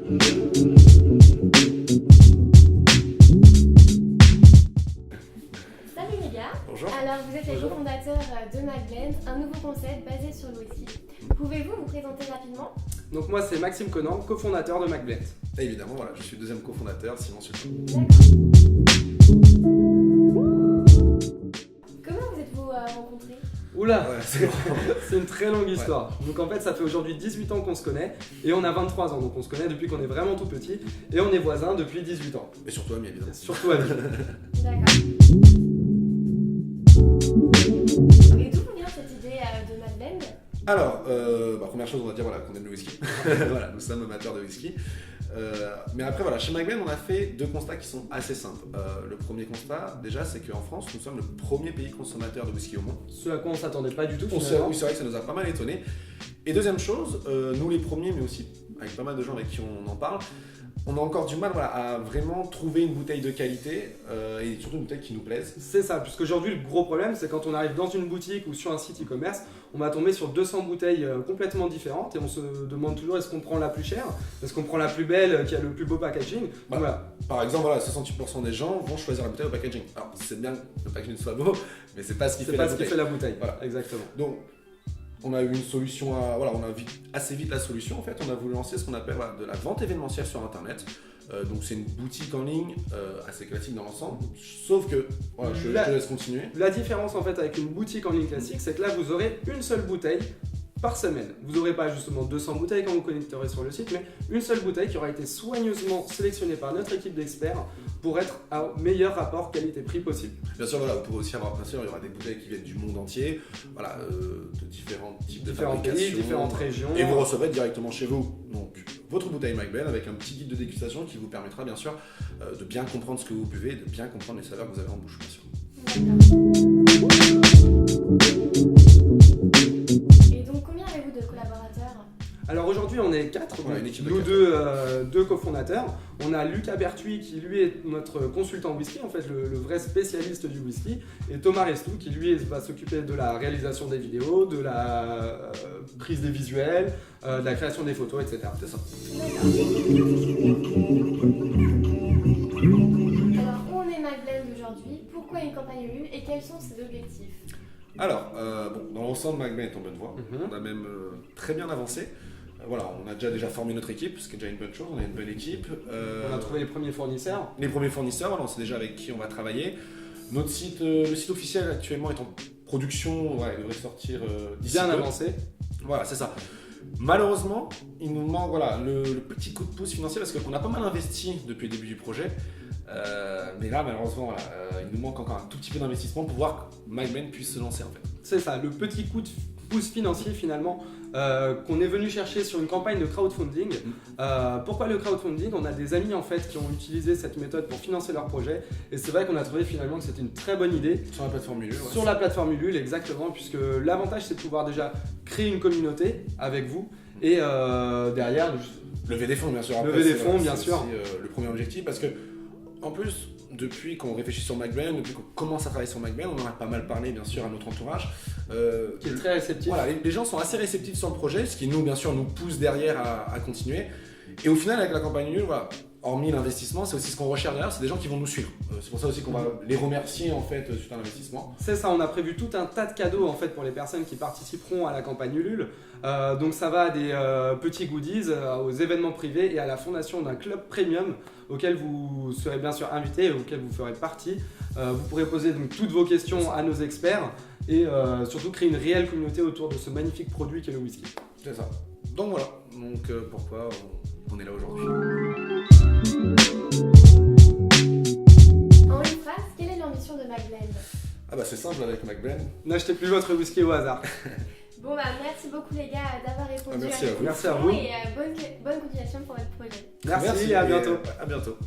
Salut les gars. Bonjour. Alors vous êtes les cofondateurs de MacBlend, un nouveau concept basé sur le whisky. Pouvez-vous vous présenter rapidement? Donc moi c'est Maxime Conan, cofondateur de MacBlend. Et évidemment, voilà, je suis le deuxième cofondateur, Simon Sultan. D'accord. Comment vous êtes-vous rencontrés? Oula, Ouais, c'est une très longue histoire. Donc en fait ça fait aujourd'hui 18 ans qu'on se connaît et on a 23 ans. Donc on se connaît depuis qu'on est vraiment tout petit et on est voisins depuis 18 ans. Et surtout ami, évidemment. Surtout amis. D'accord. Et d'où vient cette idée de MacBlend? Alors, première chose, on va dire voilà, qu'on aime le whisky. Voilà, nous sommes amateurs de whisky. Mais après, voilà, chez MacBlend, on a fait deux constats qui sont assez simples. Le premier constat, déjà, c'est qu'en France, nous sommes le premier pays consommateur de whisky au monde. Ce à quoi on s'attendait pas du tout Oui, finalement. c'est vrai que ça nous a pas mal étonné. Et deuxième chose, nous les premiers, mais aussi avec pas mal de gens avec qui on en parle, on a encore du mal à vraiment trouver une bouteille de qualité et surtout une bouteille qui nous plaise. C'est ça, puisqu'aujourd'hui le gros problème c'est quand on arrive dans une boutique ou sur un site e-commerce, on va tomber sur 200 bouteilles complètement différentes et on se demande toujours est-ce qu'on prend la plus chère, est-ce qu'on prend la plus belle qui a le plus beau packaging. Voilà. Par exemple, voilà, 68% des gens vont choisir la bouteille au packaging. Alors c'est bien que le packaging soit beau, mais c'est pas ce qui C'est fait pas la ce qui bouteille. fait la bouteille. Voilà. Exactement. Donc on a eu une solution on a assez vite la solution en fait. On a voulu lancer ce qu'on appelle de la vente événementielle sur internet. Donc c'est une boutique en ligne assez classique dans l'ensemble, sauf que voilà, je te laisse continuer. La différence en fait avec une boutique en ligne classique, c'est que là vous aurez une seule bouteille par semaine. Vous n'aurez pas justement 200 bouteilles quand vous connecterez sur le site, mais une seule bouteille qui aura été soigneusement sélectionnée par notre équipe d'experts pour être à meilleur rapport qualité-prix possible. Bien sûr, voilà, vous pourrez aussi avoir, bien sûr, il y aura des bouteilles qui viennent du monde entier, voilà, de différents types de Différents pays, fabrication, différentes régions. et vous recevrez directement chez vous. Donc votre bouteille MacBlend avec un petit guide de dégustation qui vous permettra bien sûr de bien comprendre ce que vous buvez, de bien comprendre les saveurs que vous avez en bouche, bien sûr. Et donc combien avez-vous de collaborateurs? Alors aujourd'hui on est 4, Voilà, une équipe de nous quatre. deux cofondateurs. On a Lucas Berthuis qui lui est notre consultant whisky, en fait le vrai spécialiste du whisky, et Thomas Restou qui lui va s'occuper de la réalisation des vidéos, de la prise des visuels, de la création des photos, etc. C'est ça. D'accord. Alors où en est MacBlend aujourd'hui? Pourquoi une campagne Ulule et quels sont ses objectifs? Alors, dans l'ensemble, MacBlend est en bonne voie. Mhm. On a même très bien avancé. Voilà, on a déjà formé notre équipe, ce qui est déjà une bonne chose. On a une bonne équipe. On a trouvé les premiers fournisseurs. Les premiers fournisseurs, voilà, on sait déjà avec qui on va travailler. Notre site, le site officiel actuellement est en production, il devrait sortir d'ici Bien peu. avancé. Voilà, c'est ça. Malheureusement, il nous manque le petit coup de pouce financier parce qu'on a pas mal investi depuis le début du projet. Mais là, malheureusement, il nous manque encore un tout petit peu d'investissement pour voir que MacBlend puisse se lancer en fait. C'est ça, le petit coup de pouce financier finalement qu'on est venu chercher sur une campagne de crowdfunding. Pourquoi le crowdfunding? On a des amis en fait qui ont utilisé cette méthode pour financer leur projet et c'est vrai qu'on a trouvé finalement que c'était une très bonne idée. Sur la plateforme Ulule. Ouais. Sur la plateforme Ulule, exactement, puisque l'avantage c'est de pouvoir déjà créer une communauté avec vous et derrière Lever des fonds, bien sûr. Lever des fonds, bien sûr. C'est le premier objectif parce que, en plus, depuis qu'on réfléchit sur MacBlend, depuis qu'on commence à travailler sur MacBlend, on en a pas mal parlé, bien sûr, à notre entourage. qui est très réceptif. Voilà, les gens sont assez réceptifs sur le projet, ce qui nous, bien sûr, nous pousse derrière à continuer. Et au final, avec la campagne Ulule, voilà, hormis l'investissement, c'est aussi ce qu'on recherche derrière, c'est des gens qui vont nous suivre. C'est pour ça aussi qu'on va les remercier en fait suite à l'investissement. C'est ça, on a prévu tout un tas de cadeaux en fait pour les personnes qui participeront à la campagne Ulule. Donc ça va des petits goodies aux événements privés et à la fondation d'un club premium auquel vous serez bien sûr invité et auquel vous ferez partie. Vous pourrez poser donc toutes vos questions à nos experts et surtout créer une réelle communauté autour de ce magnifique produit qu'est le whisky. C'est ça. Donc voilà, pourquoi on est là aujourd'hui. En une phrase, quelle est l'ambition de MacBlend? C'est simple avec MacBlend. N'achetez plus votre whisky au hasard. Bon merci beaucoup les gars d'avoir répondu Merci à vous. Merci à vous. et bonne continuation pour votre projet. Merci et à bientôt. À bientôt.